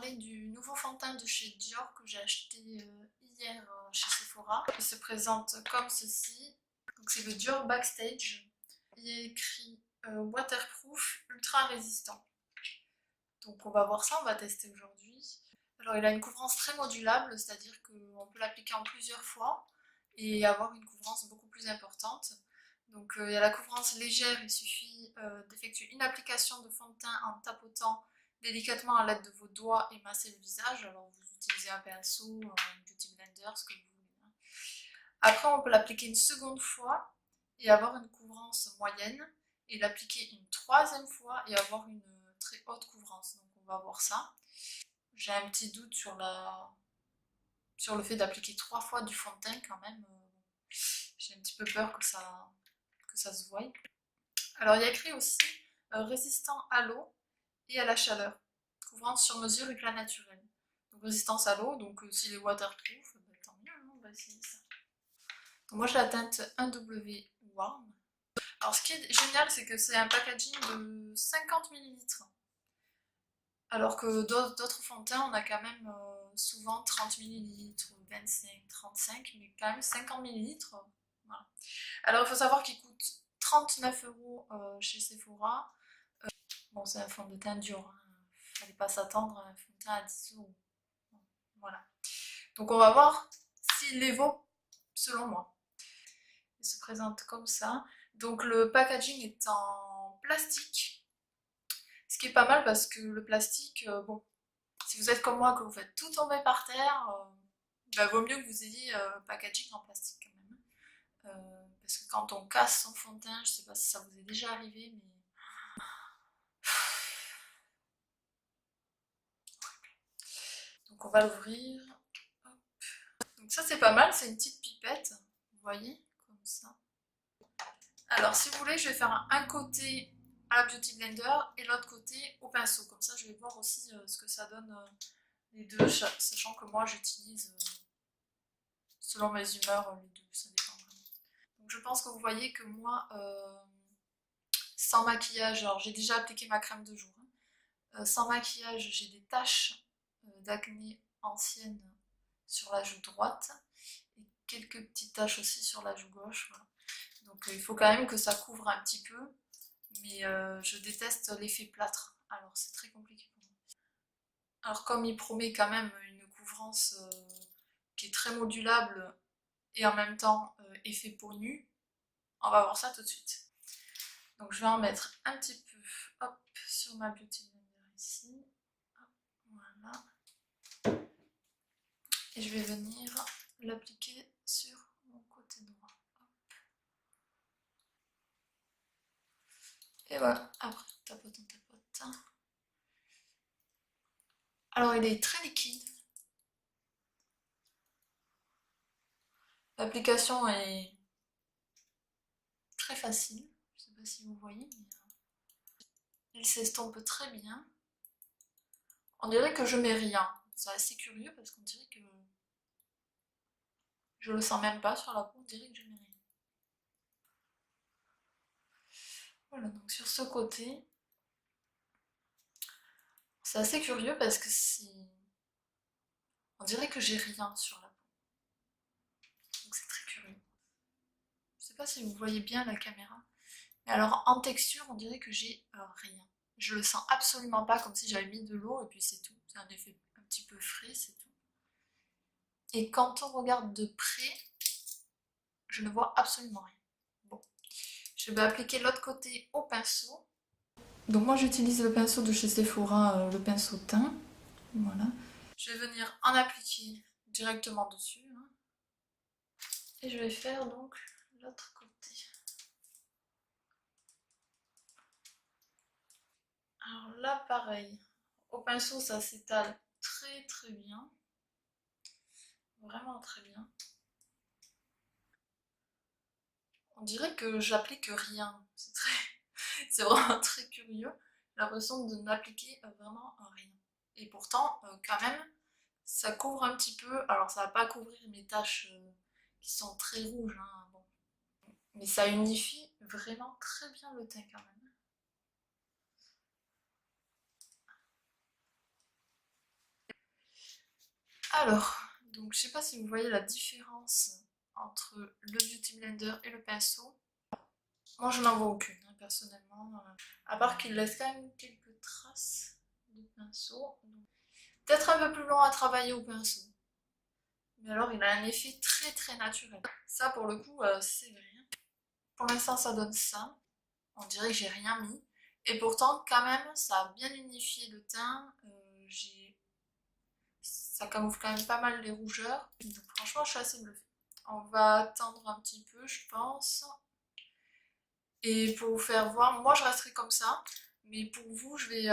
parler du nouveau fond de teint de chez Dior que j'ai acheté hier chez Sephora. Il se présente comme ceci. Donc c'est le Dior Backstage. Il est écrit waterproof, ultra résistant. Donc on va voir ça, on va tester aujourd'hui. Alors il a une couvrance très modulable, c'est-à-dire qu'on peut l'appliquer en plusieurs fois et avoir une couvrance beaucoup plus importante. Donc il y a la couvrance légère, il suffit d'effectuer une application de fond de teint en tapotant délicatement à l'aide de vos doigts et masser le visage. Alors vous utilisez un pinceau, un beauty blender, ce que vous voulez. Après on peut l'appliquer une seconde fois et avoir une couvrance moyenne et l'appliquer une troisième fois et avoir une très haute couvrance. Donc on va voir ça. J'ai un petit doute sur le fait d'appliquer 3 fois du fond de teint quand même. J'ai un petit peu peur que ça se voie. Alors il y a écrit aussi résistant à l'eau et à la chaleur. Couvrance sur mesure éclat naturel. Donc résistance à l'eau, donc s'il est waterproof, tant mieux, hein, on va essayer ça. Donc, moi j'ai la teinte 1W Warm. Alors ce qui est génial, c'est que c'est un packaging de 50 ml. Alors que d'autres fonds de teint, on a quand même souvent 30 ml, 25, 35, mais quand même 50 ml. Voilà. Alors il faut savoir qu'il coûte 39 € chez Sephora. Bon, c'est un fond de teint dur, hein. Fallait pas s'attendre à un fond de teint à 10 €. Voilà. Donc on va voir s'il les vaut selon moi. Il se présente comme ça. Donc le packaging est en plastique. Ce qui est pas mal parce que le plastique, bon, si vous êtes comme moi, que vous faites tout tomber par terre, bah, vaut mieux que vous ayez packaging en plastique quand même. Parce que quand on casse son fond de teint, je sais pas si ça vous est déjà arrivé, mais donc on va l'ouvrir. Donc ça c'est pas mal, c'est une petite pipette, vous voyez, comme ça. Alors si vous voulez, je vais faire un côté à la Beauty Blender et l'autre côté au pinceau. Comme ça je vais voir aussi ce que ça donne les deux, sachant que moi j'utilise selon mes humeurs les deux, ça dépend vraiment. Donc je pense que vous voyez que moi, sans maquillage, alors j'ai déjà appliqué ma crème de jour, hein. Sans maquillage, j'ai des taches d'acné anciennes sur la joue droite et quelques petites taches aussi sur la joue gauche. Voilà. Donc il faut quand même que ça couvre un petit peu, mais je déteste l'effet plâtre, alors c'est très compliqué pour moi. Alors comme il promet quand même une couvrance qui est très modulable et en même temps effet peau nue, on va voir ça tout de suite. Donc je vais en mettre un petit peu, hop, sur ma Beauty Blender ici. Hop, voilà. Et je vais venir l'appliquer sur mon côté droit. Hop. Et voilà, après on tapote, on tapote. Alors il est très liquide. L'application est très facile. Je ne sais pas si vous voyez, mais il s'estompe très bien. On dirait que je mets rien. C'est assez curieux parce qu'on dirait que je le sens même pas sur la peau, on dirait que je mets rien. Voilà, donc sur ce côté, c'est assez curieux parce que on dirait que j'ai rien sur la peau. Donc c'est très curieux. Je sais pas si vous voyez bien la caméra. Mais alors en texture, on dirait que j'ai rien. Je le sens absolument pas comme si j'avais mis de l'eau et puis c'est tout. C'est un effet un petit peu frais, c'est tout. Et quand on regarde de près, je ne vois absolument rien. Bon, je vais appliquer l'autre côté au pinceau. Donc moi j'utilise le pinceau de chez Sephora, le pinceau teint. Voilà. Je vais venir en appliquer directement dessus. Hein. Et je vais faire donc l'autre côté. Alors là pareil, au pinceau ça s'étale très très bien. Vraiment très bien. On dirait que j'applique rien. C'est vraiment très curieux. J'ai l'impression de n'appliquer vraiment rien. Et pourtant, quand même, ça couvre un petit peu. Alors ça va pas couvrir mes taches qui sont très rouges, hein, bon. Mais ça unifie vraiment très bien le teint quand même. Alors, donc je sais pas si vous voyez la différence entre le Beauty Blender et le pinceau. Moi je n'en vois aucune, hein, personnellement. À part qu'il laisse quand même quelques traces de pinceau. Peut-être un peu plus long à travailler au pinceau. Mais alors il a un effet très très naturel. Ça pour le coup, c'est rien. Pour l'instant ça donne ça. On dirait que j'ai rien mis. Et pourtant quand même ça a bien unifié le teint. Ça camoufle quand même pas mal les rougeurs. Donc franchement je suis assez bluffée. On va attendre un petit peu je pense. Et pour vous faire voir, moi je resterai comme ça. Mais pour vous je vais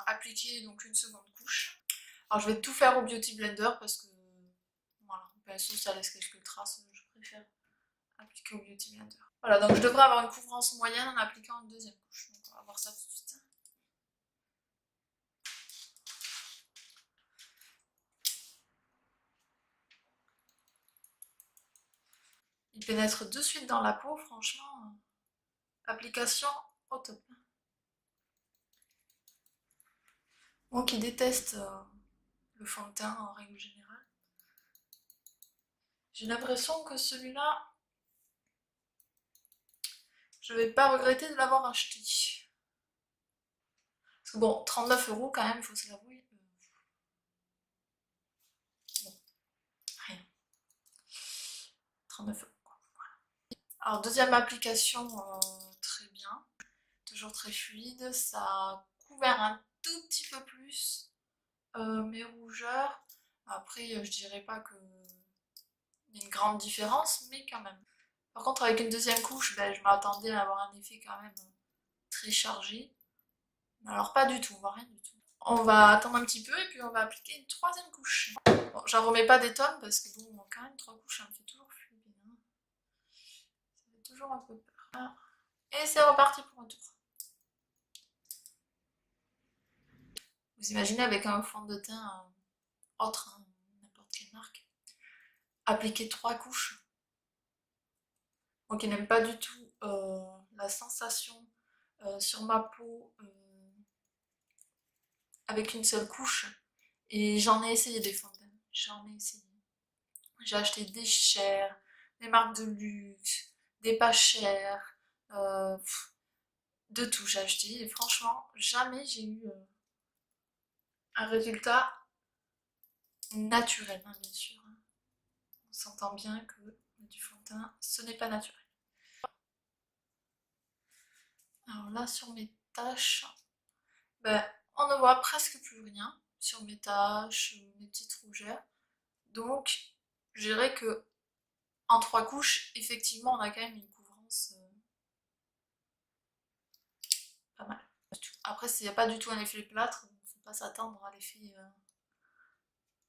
appliquer donc une seconde couche. Alors je vais tout faire au Beauty Blender parce que voilà, au pinceau ça laisse quelques traces. Je préfère appliquer au Beauty Blender. Voilà, donc je devrais avoir une couvrance moyenne en appliquant une deuxième couche. Donc on va voir ça tout de suite. Il pénètre de suite dans la peau, franchement. Application au top. Moi qui déteste le fond de teint en règle générale, j'ai l'impression que celui-là, je vais pas regretter de l'avoir acheté. Parce que bon, 39 € quand même, il faut se l'avouer. Bon, rien. 39 € quoi. Alors deuxième application, très bien. Toujours très fluide. Ça a couvert un tout petit peu plus mes rougeurs. Après, je dirais pas que y a une grande différence, mais quand même. Par contre, avec une deuxième couche, ben, je m'attendais à avoir un effet quand même très chargé. Mais alors pas du tout, rien du tout. On va attendre un petit peu et puis on va appliquer une troisième couche. Bon, j'en remets pas des tonnes parce que bon, quand même, 3 couches, ça me fait toujours flipper. Hein. Ça fait toujours un peu peur. Ah. Et c'est reparti pour un tour. Vous imaginez avec un fond de teint autre, hein, n'importe quelle marque, appliquer 3 couches. Moi qui n'aime pas du tout la sensation sur ma peau avec une seule couche. Et j'en ai essayé des fontaines. J'en ai essayé. J'ai acheté des chères, des marques de luxe, des pas chères, de tout j'ai acheté. Et franchement, jamais j'ai eu un résultat naturel, hein, bien sûr. Hein. On s'entend bien que du fond de teint, ce n'est pas naturel. Alors là, sur mes taches, ben, on ne voit presque plus rien sur mes taches, mes petites rougeurs. Donc, je dirais que en 3 couches, effectivement, on a quand même une couvrance pas mal. Après, il n'y a pas du tout un effet plâtre, donc faut pas s'attendre à l'effet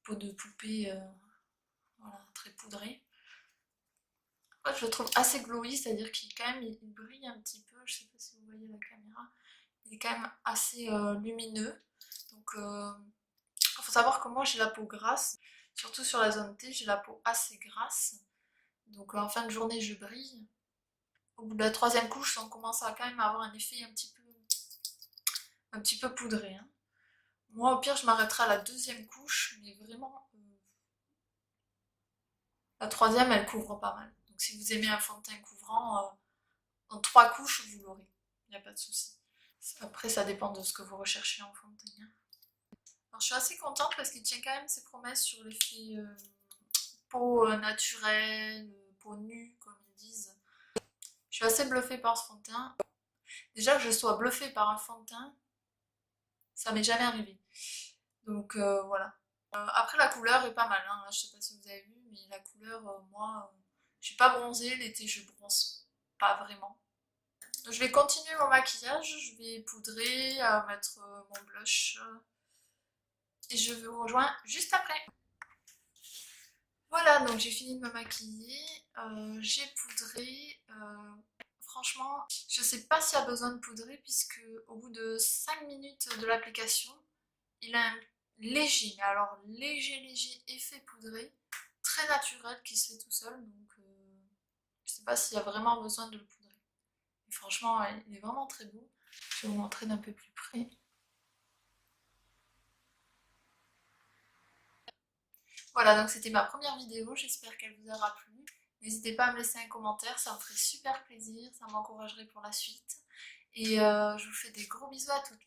peau de poupée, voilà, très poudré. Après, je le trouve assez glowy, c'est-à-dire qu'il quand même il brille un petit peu. Je sais pas si vous voyez la caméra. Il est quand même assez lumineux. Donc, il faut savoir que moi j'ai la peau grasse, surtout sur la zone T, j'ai la peau assez grasse. Donc en fin de journée, je brille. Au bout de la troisième couche, on commence à quand même avoir un effet un petit peu poudré. Hein. Moi, au pire, je m'arrêterai à la deuxième couche, mais vraiment, la troisième, elle couvre pas mal. Donc si vous aimez un fond de teint couvrant, en 3 couches, vous l'aurez. Il n'y a pas de souci. Après, ça dépend de ce que vous recherchez en fond de teint. Hein. Alors, je suis assez contente parce qu'il tient quand même ses promesses sur l'effet peau naturelle, peau nue, comme ils disent. Je suis assez bluffée par ce fond de teint. Déjà que je sois bluffée par un fond de teint, ça m'est jamais arrivé. Donc voilà. Après la couleur est pas mal, hein. Là, je sais pas si vous avez vu, mais la couleur, moi, je suis pas bronzée, l'été je bronze pas vraiment. Donc, je vais continuer mon maquillage, je vais poudrer, mettre mon blush et je vous rejoins juste après. Voilà, donc j'ai fini de me maquiller, j'ai poudré. Franchement, je sais pas s'il y a besoin de poudrer puisque au bout de 5 minutes de l'application, il a un léger, mais alors léger effet poudré, très naturel qui se fait tout seul. Donc je sais pas s'il y a vraiment besoin de le poudrer. Et franchement, il est vraiment très beau. Je vais vous montrer d'un peu plus près. Voilà, donc c'était ma première vidéo, j'espère qu'elle vous aura plu. N'hésitez pas à me laisser un commentaire, ça me ferait super plaisir, ça m'encouragerait pour la suite. Et je vous fais des gros bisous à toutes.